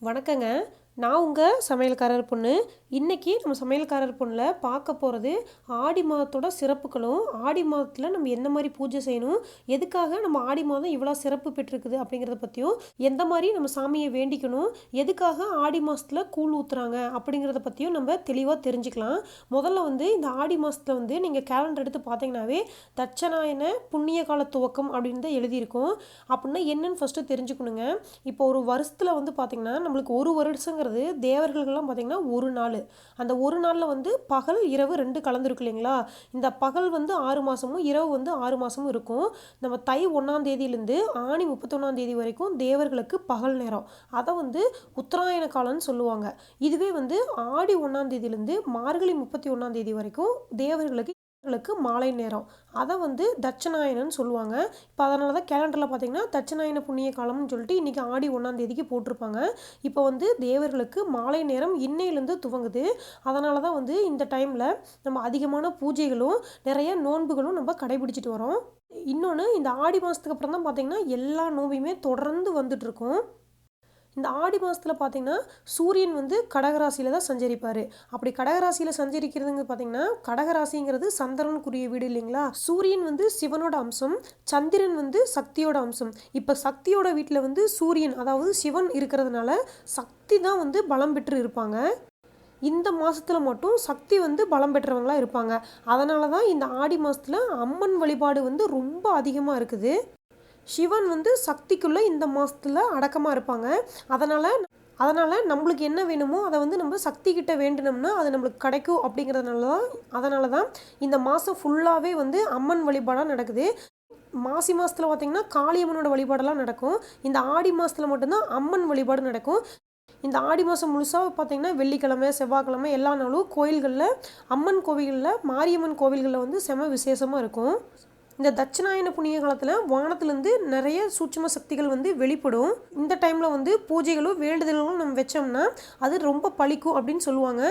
வணக்கங்க. நான் உங்க சமையல்காரர் பொண்ணு. இன்னைக்கு நம்ம சமையல்காரர் பொண்ணுல பார்க்க போறது, ஆடி மாதத்தோட சிறப்புகளும், ஆடி மாதத்துல நம்ம எந்த மாரி பூஜை செய்யணும், எதுக்காக நம்ம ஆடி மாதம் இவ்வளோ சிறப்பு பெற்றிருக்குது அப்படிங்கிறத பத்தியும், எந்த மாரி நம்ம சாமிய வேண்டிக்கணும், எதுக்காக ஆடி மாசத்துல கூழ் ஊத்துறாங்க அப்படிங்கிறத பத்தியும் நம்ம தெளிவா தெரிஞ்சுக்கலாம். முதல்ல வந்து இந்த ஆடி மாசத்துல வந்து நீங்க கேலண்டர் எடுத்து பார்த்தீங்கன்னாவே, தட்சநாயன புண்ணிய கால துவக்கம் அப்படின்னு தான் எழுதியிருக்கும். அப்படின்னா என்னன்னு ஃபர்ஸ்ட்டு தெரிஞ்சுக்கணுங்க. இப்போ ஒரு வருஷத்துல வந்து பார்த்தீங்கன்னா, நம்மளுக்கு ஒரு வருஷங்கிறது தேவர்களுக்கெல்லாம் பார்த்தீங்கன்னா ஒரு நாள். அந்த ஒரு நாளில் வந்து பகல் இரவு 2 கலந்துருக்கு இல்லைங்களா? இந்த பகல் வந்து 6 மாதமும் இரவு வந்து 6 மாதமும் இருக்கும். நம்ம தை 1ஆம் தேதியிலேருந்து ஆணி 31ஆம் தேதி வரைக்கும் தேவர்களுக்கு பகல் நேரம். அதை வந்து உத்தராயண காலம்னு சொல்லுவாங்க. இதுவே வந்து ஆடி 1ஆம் தேதியிலேருந்து மார்கழி 31ஆம் தேதி வரைக்கும் தேவர்களுக்கு மாலை நேரம். அதை வந்து தட்சநாயனன்னு சொல்லுவாங்க. இப்போ அதனால தான் கேலண்டரில் பார்த்தீங்கன்னா தட்சநாயன புண்ணிய காலம்னு சொல்லிட்டு இன்றைக்கி ஆடி 1ஆம் தேதிக்கு போட்டிருப்பாங்க. இப்போ வந்து தேவர்களுக்கு மாலை நேரம் இன்னையிலேருந்து துவங்குது. அதனால தான் வந்து இந்த டைமில் நம்ம அதிகமான பூஜைகளும் நிறைய நோன்புகளும் நம்ம கடைபிடிச்சிட்டு வரோம். இன்னொன்று, இந்த ஆடி மாதத்துக்கு அப்புறம் தான் பார்த்தீங்கன்னா எல்லா நோம்புமே தொடர்ந்து வந்துட்டு இருக்கும். இந்த ஆடி மாதத்தில் பார்த்தீங்கன்னா சூரியன் வந்து கடகராசியில் தான் சஞ்சரிப்பார். அப்படி கடகராசியில் சஞ்சரிக்கிறதுங்க பார்த்தீங்கன்னா, கடகராசிங்கிறது சந்திரனுக்குரிய வீடு இல்லைங்களா? சூரியன் வந்து சிவனோட அம்சம், சந்திரன் வந்து சக்தியோட அம்சம். இப்போ சக்தியோட வீட்டில் வந்து சூரியன், அதாவது சிவன் இருக்கிறதுனால சக்தி தான் வந்து பலம் பெற்று இருப்பாங்க. இந்த மாதத்தில் மட்டும் சக்தி வந்து பலம் பெற்றவங்களாக இருப்பாங்க. அதனால தான் இந்த ஆடி மாதத்தில் அம்மன் வழிபாடு வந்து ரொம்ப அதிகமாக இருக்குது. சிவன் வந்து சக்திக்குள்ளே இந்த மாதத்தில் அடக்கமாக இருப்பாங்க. அதனால் அதனால் நம்மளுக்கு என்ன வேணுமோ அதை வந்து நம்ம சக்தி கிட்ட வேண்டினோம்னா அது நம்மளுக்கு கிடைக்கும் அதனால தான் இந்த மாதம் ஃபுல்லாகவே வந்து அம்மன் வழிபாடாக நடக்குது. மாசி மாதத்தில் பார்த்திங்கன்னா காளியம்மனோட வழிபாடெல்லாம் நடக்கும். இந்த ஆடி மாதத்தில் மட்டும்தான் அம்மன் வழிபாடு நடக்கும். இந்த ஆடி மாதம் முழுசாக பார்த்திங்கன்னா வெள்ளிக்கிழமை செவ்வாய்க்கிழமை எல்லா நாளும் கோயில்களில், அம்மன் கோவில்களில், மாரியம்மன் கோவில்களில் வந்து செம விசேஷமாக இருக்கும். இந்த தட்சிணாயன புண்ணிய காலத்தில் வானத்துலேருந்து நிறைய சூட்சும சக்திகள் வந்து வெளிப்படும். இந்த டைமில் வந்து பூஜைகளும் வேண்டுதல்களும் நம்ம வச்சோம்னா அது ரொம்ப பலிக்கும் அப்படின்னு சொல்லுவாங்க.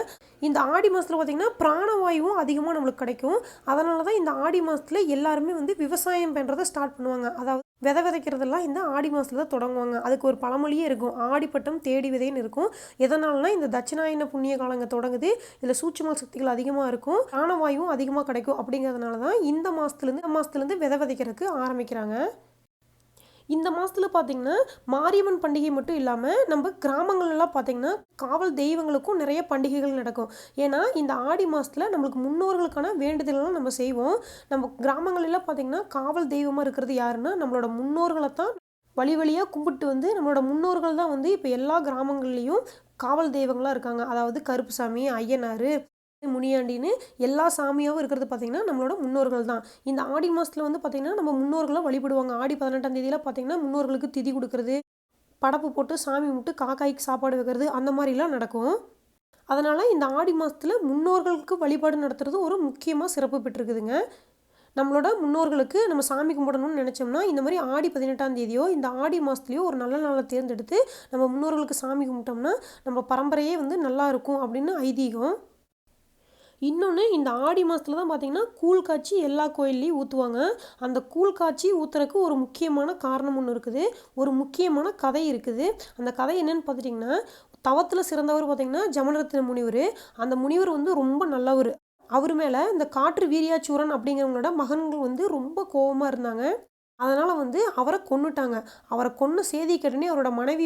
இந்த ஆடி மாதத்தில் பார்த்திங்கன்னா பிராணவாயுவும் அதிகமாக நம்மளுக்கு கிடைக்கும். அதனால தான் இந்த ஆடி மாதத்தில் எல்லாருமே வந்து விவசாயம் பண்ணுறதை ஸ்டார்ட் பண்ணுவாங்க. அதாவது விதைக்கிறதெல்லாம் இந்த ஆடி மாதத்தில் தான் தொடங்குவாங்க. அதுக்கு ஒரு பழமொழியே இருக்கும், ஆடிப்பட்டம் தேடி விதைன்னு இருக்கும். எதனாலனா இந்த தட்சிணாயன புண்ணிய காலங்க தொடங்குது, இதில் சூட்சும சக்திகள் அதிகமாக இருக்கும், பிராணவாயுவும் அதிகமாக கிடைக்கும். அப்படிங்கிறதுனால தான் இந்த மாதத்துலேருந்து விதைக்கிறதுக்கு ஆரம்பிக்கிறாங்க. இந்த மாதத்தில் பார்த்திங்கன்னா மாரியம்மன் பண்டிகை மட்டும் இல்லாமல் நம்ம கிராமங்கள்லாம் பார்த்திங்கன்னா காவல் தெய்வங்களுக்கும் நிறைய பண்டிகைகள் நடக்கும். ஏன்னா இந்த ஆடி மாதத்தில் நம்மளுக்கு முன்னோர்களுக்கான வேண்டுதல்களும் நம்ம செய்வோம். நம்ம கிராமங்களெல்லாம் பார்த்திங்கன்னா காவல் தெய்வமாக இருக்கிறது யாருன்னா நம்மளோட முன்னோர்களை தான் வழி வழியாக கும்பிட்டு வந்து நம்மளோட முன்னோர்கள் தான் வந்து இப்போ எல்லா கிராமங்கள்லேயும் காவல் தெய்வங்களாக இருக்காங்க. அதாவது கருப்புசாமி, ஐயனார், முனியாண்டின்னு எல்லா சாமியாகவும் இருக்கிறது பார்த்திங்கன்னா நம்மளோட முன்னோர்கள் தான். இந்த ஆடி மாதத்தில் வந்து பார்த்திங்கன்னா நம்ம முன்னோர்களை வழிபடுவாங்க. ஆடி 18ஆம் தேதியில் பார்த்திங்கன்னா முன்னோர்களுக்கு திதி கொடுக்கறது, படப்பு போட்டு சாமி கும்பிட்டு காக்காய்க்கு சாப்பாடு வைக்கிறது, அந்த மாதிரிலாம் நடக்கும். அதனால் இந்த ஆடி மாதத்தில் முன்னோர்களுக்கு வழிபாடு நடத்துறது ஒரு முக்கியமாக சிறப்பு பெற்றிருக்குதுங்க. நம்மளோட முன்னோர்களுக்கு நம்ம சாமி கும்பிடணும்னு நினச்சோம்னா இந்த மாதிரி ஆடி 18ஆம் தேதியோ இந்த ஆடி மாதத்துலையோ ஒரு நல்ல நாளை தேர்ந்தெடுத்து நம்ம முன்னோர்களுக்கு சாமி கும்பிட்டோம்னா நம்ம பரம்பரையே வந்து நல்லா இருக்கும் அப்படின்னு ஐதீகம். இன்னொன்று, இந்த ஆடி மாதத்தில் தான் பார்த்திங்கன்னா கூழ் காய்ச்சி எல்லா கோயில்லையும் ஊற்றுவாங்க. அந்த கூழ் காய்ச்சி ஊற்றுறதுக்கு ஒரு முக்கியமான காரணம் ஒன்று இருக்குது, ஒரு முக்கியமான கதை இருக்குது. அந்த கதை என்னன்னு பார்த்துட்டிங்கன்னா, தவத்தில் சிறந்தவர் பார்த்திங்கன்னா ஜமனரத்ன முனிவர். அந்த முனிவர் வந்து ரொம்ப நல்லவர். அவர் மேலே இந்த காற்று வீரியாச்சூரன் அப்படிங்கிறவங்களோட மகன்கள் வந்து ரொம்ப கோபமாக இருந்தாங்க. அதனால் வந்து அவரை கொன்னுட்டாங்க. அவரை கொன்ன செய்தி கேட்டோன்னே அவரோட மனைவி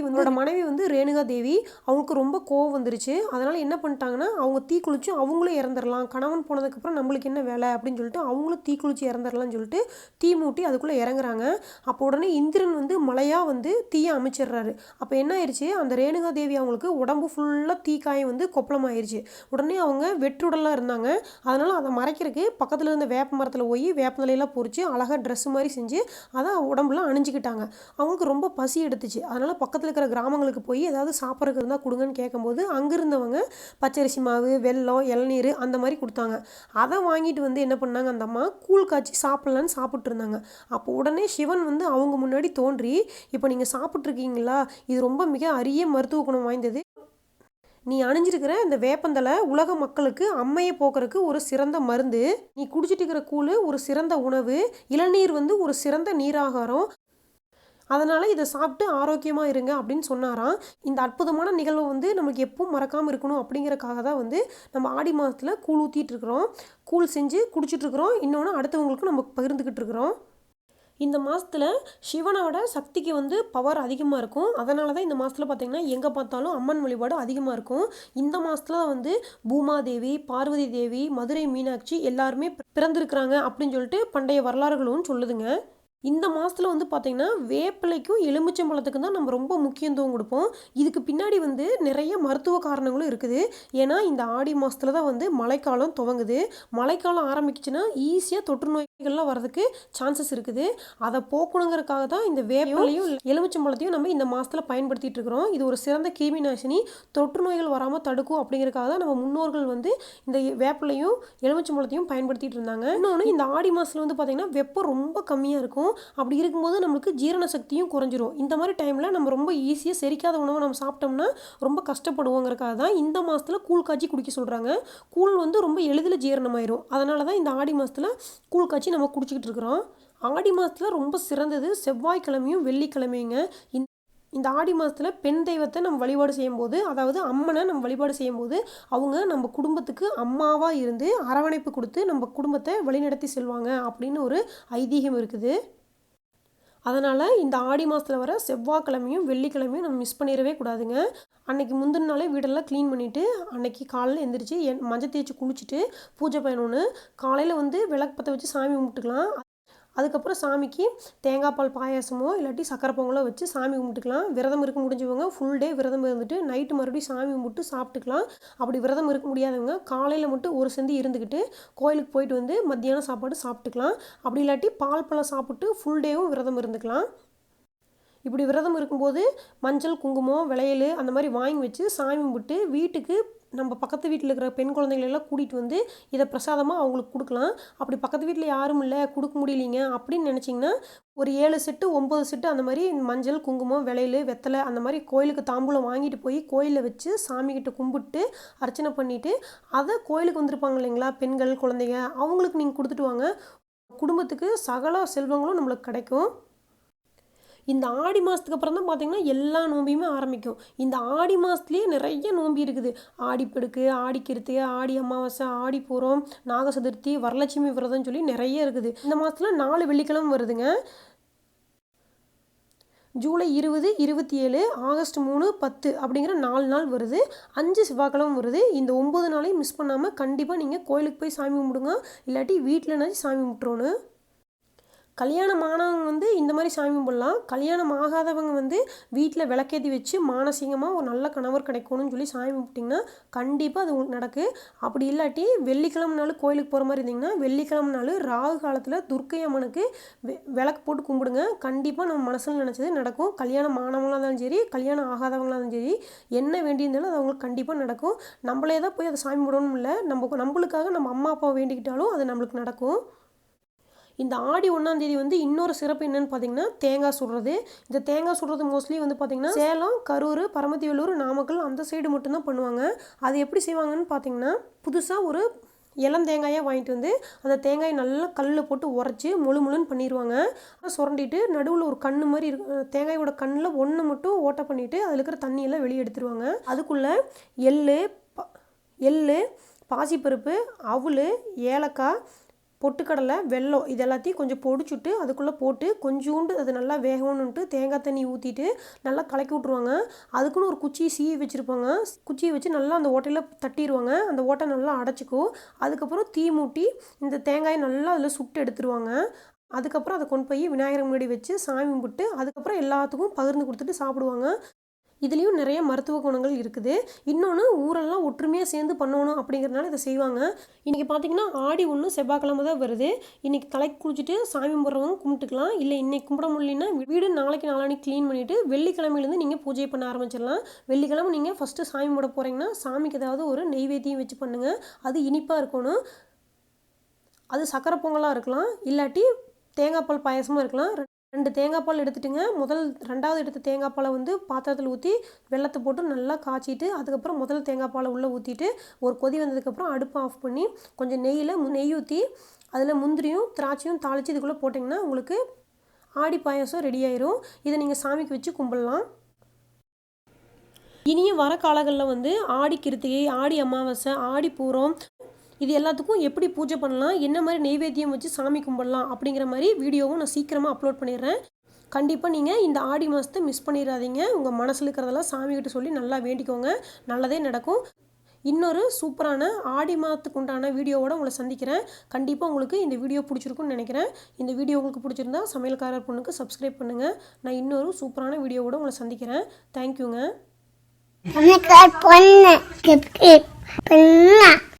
வந்து ரேணுகா தேவி, அவங்களுக்கு ரொம்ப கோவம் வந்துருச்சு. அதனால் என்ன பண்ணிட்டாங்கன்னா அவங்க தீக்குளிச்சு அவங்களும் இறந்துடலாம், கணவன் போனதுக்கப்புறம் நம்மளுக்கு என்ன வேலை அப்படின்னு சொல்லிட்டு அவங்களும் தீக்குளிச்சு இறந்துடலாம்னு சொல்லிட்டு தீ மூட்டி அதுக்குள்ளே இறங்குறாங்க. அப்போ உடனே இந்திரன் வந்து மலையாக வந்து தீயை அமைச்சிடுறாரு. அப்போ என்ன ஆயிடுச்சு, அந்த ரேணுகா தேவி அவங்களுக்கு உடம்பு ஃபுல்லாக தீக்காயம் வந்து கொப்பளமாயிருச்சு. உடனே அவங்க வெற்றுடலாக இருந்தாங்க. அதனால் அதை மறைக்கிறதுக்கு பக்கத்தில் இருந்த வேப்ப மரத்தில் போய் வேப்ப நிலையெல்லாம் பொறிச்சு அழகாக ட்ரெஸ் மாதிரி செஞ்சு அதை உடம்புலாம் அணிஞ்சிக்கிட்டாங்க. அவங்களுக்கு ரொம்ப பசி எடுத்துச்சு. அதனால் பக்கத்தில் இருக்கிற கிராமங்களுக்கு போய் ஏதாவது சாப்பிட்றதுக்கு இருந்தால் கொடுங்கன்னு கேட்கும்போது அங்கே இருந்தவங்க பச்சரிசி மாவு, வெல்லம், இளநீர் அந்த மாதிரி கொடுத்தாங்க. அதை வாங்கிட்டு வந்து என்ன பண்ணாங்க, அந்த அம்மா கூழ் காய்ச்சி சாப்பிட்லான்னு சாப்பிட்டு இருந்தாங்க. அப்போ உடனே சிவன் வந்து அவங்க முன்னாடி தோன்றி, இப்போ நீங்கள் சாப்பிட்ருக்கீங்களா, இது ரொம்ப மிக அரிய மருத்துவ குணம் வாய்ந்தது, நீ அணிஞ்சிருக்கிற இந்த வேப்பந்தலை உலக மக்களுக்கு அம்மையை போக்குறதுக்கு ஒரு சிறந்த மருந்து, நீ குடிச்சிட்டு இருக்கிற கூழ் ஒரு சிறந்த உணவு, இளநீர் வந்து ஒரு சிறந்த நீராகாரம், அதனால் இதை சாப்பிட்டு ஆரோக்கியமாக இருங்க அப்படின்னு சொன்னாராம். இந்த அற்புதமான நிகழ்வை வந்து நமக்கு எப்பவும் மறக்காமல் இருக்கணும் அப்படிங்கிறக்காக தான் வந்து நம்ம ஆடி மாதத்தில் கூழ் ஊற்றிட்டு இருக்கிறோம், கூழ் செஞ்சு குடிச்சிட்ருக்குறோம். இன்னொன்று அடுத்தவங்களுக்கும் நம்ம பகிர்ந்துக்கிட்டு இருக்கிறோம். இந்த மாதத்தில் சிவனோட சக்திக்கு வந்து பவர் அதிகமாக இருக்கும். அதனால தான் இந்த மாதத்தில் பார்த்திங்கன்னா எங்கே பார்த்தாலும் அம்மன் வழிபாடு அதிகமாக இருக்கும். இந்த மாதத்தில் தான் வந்து பூமாதேவி, பார்வதி தேவி, மதுரை மீனாட்சி எல்லாருமே பிறந்திருக்கிறாங்க அப்படின்னு சொல்லிட்டு பண்டைய வரலாறுகளும் சொல்லுதுங்க. இந்த மாதத்தில் வந்து பார்த்திங்கன்னா வேப்பிலைக்கும் எலுமிச்சம்பழத்துக்கும் தான் நம்ம ரொம்ப முக்கியத்துவம் கொடுப்போம். இதுக்கு பின்னாடி வந்து நிறைய மருத்துவ காரணங்களும் இருக்குது. ஏன்னா இந்த ஆடி மாதத்தில் தான் வந்து மழைக்காலம் துவங்குது. மழைக்காலம் ஆரம்பிக்குச்சுன்னா ஈஸியாக தொற்று நோய்கள்லாம் வரதுக்கு சான்சஸ் இருக்குது. அதை போக்கணுங்கிறதுக்காக தான் இந்த வேப்பிலையும் எலுமிச்சம்பழத்தையும் நம்ம இந்த மாதத்தில் பயன்படுத்திகிட்டு இருக்கிறோம். இது ஒரு சிறந்த கிருமி நாசினி, தொற்று நோய்கள் வராமல் தடுக்கும் அப்படிங்கிறதுக்காக தான் நம்ம முன்னோர்கள் வந்து இந்த வேப்பிலையும் எலுமிச்சம்பழத்தையும் பயன்படுத்திகிட்டு இருந்தாங்க. இன்னொன்று இந்த ஆடி மாதத்தில் வந்து பார்த்திங்கன்னா வெப்பம் ரொம்ப கம்மியாக இருக்கும். அப்படி இருக்கும்போது நம்மளுக்கு ஜீரண சக்தியும் குறைஞ்சிரும். இந்த மாதிரி டைமில் நம்ம ரொம்ப ஈஸியாக செரிக்காத உணவை நம்ம சாப்பிட்டோம்னா ரொம்ப கஷ்டப்படுவோங்கிறக்காக தான் இந்த மாதத்தில் கூழ் காய்ச்சி குடிக்க சொல்கிறாங்க. கூழ் வந்து ரொம்ப எளிதில் ஜீரணமாயிரும். அதனால தான் இந்த ஆடி மாதத்தில் கூழ் காய்ச்சி நம்ம குடிச்சிக்கிட்டு இருக்கிறோம். ஆடி மாதத்தில் ரொம்ப சிறந்தது செவ்வாய்க்கிழமையும் வெள்ளிக்கிழமையுங்க. இந்த ஆடி மாதத்தில் பெண் தெய்வத்தை நம்ம வழிபாடு செய்யும்போது, அதாவது அம்மனை நம்ம வழிபாடு செய்யும்போது, அவங்க நம்ம குடும்பத்துக்கு அம்மாவாக இருந்து அரவணைப்பு கொடுத்து நம்ம குடும்பத்தை வழிநடத்தி செல்வாங்க அப்படின்னு ஒரு ஐதீகம் இருக்குது. அதனால் இந்த ஆடி மாதத்தில் வர செவ்வாய்க்கிழமையும் வெள்ளிக்கிழமையும் நம்ம மிஸ் பண்ணிடவே கூடாதுங்க. அன்றைக்கி முந்தின நாளே வீடெல்லாம் க்ளீன் பண்ணிவிட்டு அன்றைக்கி காலையில் எழுந்திரிச்சு மஞ்சள் தேய்ச்சி குளிச்சுட்டு பூஜை பண்ணணுன்னு காலையில் வந்து விளக்கு பற்ற வச்சு சாமி கும்பிட்டுக்கலாம். அதுக்கப்புறம் சாமிக்கு தேங்காய் பால் பாயாசமோ இல்லாட்டி சக்கரை பொங்கலோ வச்சு சாமி கும்பிட்டுக்கலாம். விரதம் இருக்க முடிஞ்சவங்க ஃபுல் டே விரதம் இருந்துட்டு நைட்டு மறுபடியும் சாமி கும்பிட்டு சாப்பிட்டுக்கலாம். அப்படி விரதம் இருக்க முடியாதவங்க காலையில் மட்டும் ஒரு செந்தி இருந்துக்கிட்டு கோயிலுக்கு போயிட்டு வந்து மத்தியானம் சாப்பாடு சாப்பிட்டுக்கலாம். அப்படி இல்லாட்டி பால் பழம் சாப்பிட்டு ஃபுல் டேவும் விரதம் இருந்துக்கலாம். இப்படி விரதம் இருக்கும்போது மஞ்சள், குங்குமம், விளையல் அந்த மாதிரி வாங்கி வச்சு சாமி கும்பிட்டு வீட்டுக்கு நம்ம பக்கத்து வீட்டில் இருக்கிற பெண் குழந்தைங்களெல்லாம் கூட்டிகிட்டு வந்து இதை பிரசாதமாக அவங்களுக்கு கொடுக்கலாம். அப்படி பக்கத்து வீட்டில் யாரும் இல்லை, கொடுக்க முடியலிங்க அப்படின்னு நினச்சிங்கன்னா ஒரு 7 செட்டு 9 செட்டு அந்த மாதிரி மஞ்சள், குங்குமம், விளையல், வெத்தலை அந்த மாதிரி கோயிலுக்கு தாம்பூலம் வாங்கிட்டு போய் கோயிலில் வச்சு சாமிக்கிட்ட கும்பிட்டு அர்ச்சனை பண்ணிவிட்டு அதை கோயிலுக்கு வந்திருப்பாங்க இல்லைங்களா பெண்கள், குழந்தைங்க, அவங்களுக்கு நீங்கள் கொடுத்துட்டு வாங்க. குடும்பத்துக்கு சகல செல்வங்களும் நம்மளுக்கு கிடைக்கும். இந்த ஆடி மாதத்துக்கு அப்புறம் தான் பார்த்திங்கன்னா எல்லா நோம்பியுமே ஆரம்பிக்கும். இந்த ஆடி மாதத்துலேயே நிறைய நோம்பி இருக்குது. ஆடிப்பெருக்கு, ஆடிக்கிருத்திகை, ஆடி அமாவாசை, ஆடி பூரம், நாக சதுர்த்தி, வரலட்சுமி விரதம்னு சொல்லி நிறைய இருக்குது. இந்த மாதத்தில் 4 வெள்ளிக்கிழமை வருதுங்க. ஜூலை 20, 27, ஆகஸ்ட் 3, 10 அப்படிங்கிற 4 நாள் வருது. 5 செவ்வாய்க்கிழமை வருது. இந்த 9 நாளையும் மிஸ் பண்ணாமல் கண்டிப்பாக நீங்கள் கோயிலுக்கு போய் சாமி கும்பிடுங்க. இல்லாட்டி வீட்டில்னாச்சும் சாமி கும்பிட்றோன்னு. கல்யாணம் ஆனவங்க வந்து இந்த மாதிரி சாமி கும்பிடலாம். கல்யாணம் ஆகாதவங்க வந்து வீட்டில் விளக்கேற்றி வச்சு மானசீகமாக ஒரு நல்ல கணவர் கிடைக்கணும்னு சொல்லி சாமி கும்பிட்டிங்கன்னா கண்டிப்பாக அது உங்களுக்கு நடக்கு. அப்படி இல்லாட்டி வெள்ளிக்கிழமை நாள் கோயிலுக்கு போகிற மாதிரி இருந்திங்கன்னா வெள்ளிக்கிழமை நாள் ராகு காலத்தில் துர்க்கை அம்மனுக்கு விளக்கு போட்டு கும்பிடுங்க. கண்டிப்பாக நம்ம மனசில் நினச்சது நடக்கும். கல்யாணம் ஆனவங்களாக இருந்தாலும் சரி, கல்யாணம் ஆகாதவங்களாக இருந்தாலும் சரி, என்ன வேண்டியிருந்தாலும் அது அவங்களுக்கு கண்டிப்பாக நடக்கும். நம்மளே தான் போய் அதை சாமி கும்பிடணும் இல்லை, நம்மளுக்காக நம்ம அம்மா அப்பா வேண்டிக்கிட்டாலும் அது நம்மளுக்கு நடக்கும். இந்த ஆடி 1ஆம் தேதி வந்து இன்னொரு சிறப்பு என்னன்னு பார்த்தீங்கன்னா தேங்காய் சுடுறது. இந்த தேங்காய் சுடுறது மோஸ்ட்லி வந்து பார்த்திங்கன்னா சேலம், கரூர், பரமத்திவேலூர், நாமக்கல் அந்த சைடு மட்டும்தான் பண்ணுவாங்க. அது எப்படி செய்வாங்கன்னு பார்த்தீங்கன்னா புதுசாக ஒரு இளம் தேங்காயாக வாங்கிட்டு வந்து அந்த தேங்காயை நல்லா கல்லில் போட்டு உரைச்சி முழுன்னு பண்ணிடுவாங்க. சுரண்டிட்டு நடுவில் ஒரு கண்ணு மாதிரி இருக்கும். தேங்காயோட கண்ணில் ஒன்று மட்டும் ஓட்டை பண்ணிவிட்டு அதில் இருக்கிற தண்ணியெல்லாம் வெளியே எடுத்துருவாங்க. அதுக்குள்ளே எள்ளு, பாசிப்பருப்பு, அவுள், ஏலக்காய், பொட்டுக்கடலை, வெல்லம் இது எல்லாத்தையும் கொஞ்சம் பொடிச்சுட்டு அதுக்குள்ளே போட்டு கொஞ்சோண்டு அது நல்லா வேகணுன்ட்டு தேங்காய் தண்ணி ஊற்றிட்டு நல்லா கலக்கி விட்ருவாங்க. அதுக்குன்னு ஒரு குச்சியை சீவி வச்சுருப்பாங்க. குச்சியை வச்சு நல்லா அந்த ஓட்டையில் தட்டிடுவாங்க. அந்த ஓட்டை நல்லா அடைச்சிக்கும். அதுக்கப்புறம் தீ மூட்டி இந்த தேங்காயை நல்லா அதில் சுட்டு எடுத்துருவாங்க. அதுக்கப்புறம் அதை கொண்டு போய் விநாயகர் முன்னாடி வச்சு சாமி கும்பிட்டு அதுக்கப்புறம் எல்லாத்துக்கும் பகிர்ந்து கொடுத்துட்டு சாப்பிடுவாங்க. இதுலேயும் நிறைய மருத்துவ குணங்கள் இருக்குது. இன்னொன்று ஊரெல்லாம் ஒற்றுமையாக சேர்ந்து பண்ணணும் அப்படிங்கிறதுனால இதை செய்வாங்க. இன்றைக்கி பார்த்திங்கன்னா ஆடி 1 செவ்வாய்க்கிழமை தான் வருது. இன்றைக்கி தலைக்கு குளிச்சுட்டு சாமி கும்பிட்றவங்க கும்பிட்டுக்கலாம். இல்லை இன்றைக்கி கும்பிட முடியலன்னா வீடு நாளைக்கு நாளானிக்கு க்ளீன் பண்ணிவிட்டு வெள்ளிக்கிழமையிலேருந்து நீங்கள் பூஜை பண்ண ஆரம்பிச்சிடலாம். வெள்ளிக்கிழமை நீங்கள் ஃபஸ்ட்டு சாமி கும்பிட போகிறீங்கன்னா சாமிக்கு ஏதாவது ஒரு நெய்வேத்தியம் வச்சு பண்ணுங்கள். அது இனிப்பாக இருக்கணும். அது சக்கரை பொங்கலாக இருக்கலாம், இல்லாட்டி தேங்காய் பால் பாயசமாக இருக்கலாம். 2 தேங்காய் பால் எடுத்துட்டுங்க. 2வது எடுத்த தேங்காய் பாலை வந்து பாத்திரத்தில் ஊற்றி வெள்ளத்தை போட்டு நல்லா காய்ச்சிட்டு அதுக்கப்புறம் முதல் தேங்காய் பாலை உள்ளே ஊற்றிட்டு ஒரு கொதி வந்ததுக்கப்புறம் அடுப்பை ஆஃப் பண்ணி கொஞ்சம் நெய் ஊற்றி அதில் முந்திரியும் திராட்சையும் தாளித்து இதுக்குள்ளே போட்டிங்கன்னா உங்களுக்கு ஆடி பாயாசம் ரெடி ஆயிரும். இதை நீங்கள் சாமிக்கு வச்சு கும்பிடலாம். இனியும் வர காலங்களில் வந்து ஆடி கிருத்திகை, ஆடி அமாவாசை, ஆடி பூரம் இது எல்லாத்துக்கும் எப்படி பூஜை பண்ணலாம், என்ன மாதிரி நெய்வேத்தியம் வச்சு சாமி கும்பிடலாம் அப்படிங்கிற மாதிரி வீடியோவும் நான் சீக்கிரமாக அப்லோட் பண்ணிடுறேன். கண்டிப்பாக நீங்கள் இந்த ஆடி மாதத்தை மிஸ் பண்ணிடாதீங்க. உங்கள் மனசில் இருக்கிறதெல்லாம் சாமிகிட்ட சொல்லி நல்லா வேண்டிக்கோங்க, நல்லதே நடக்கும். இன்னொரு சூப்பரான ஆடி மாதத்துக்கு உண்டான வீடியோவோட உங்களை சந்திக்கிறேன். கண்டிப்பாக உங்களுக்கு இந்த வீடியோ பிடிச்சிருக்குன்னு நினைக்கிறேன். இந்த வீடியோ உங்களுக்கு பிடிச்சிருந்தா சமையல்காரர் பொண்ணுக்கு சப்ஸ்கிரைப் பண்ணுங்கள். நான் இன்னொரு சூப்பரான வீடியோவோட உங்களை சந்திக்கிறேன். தேங்க்யூங்க.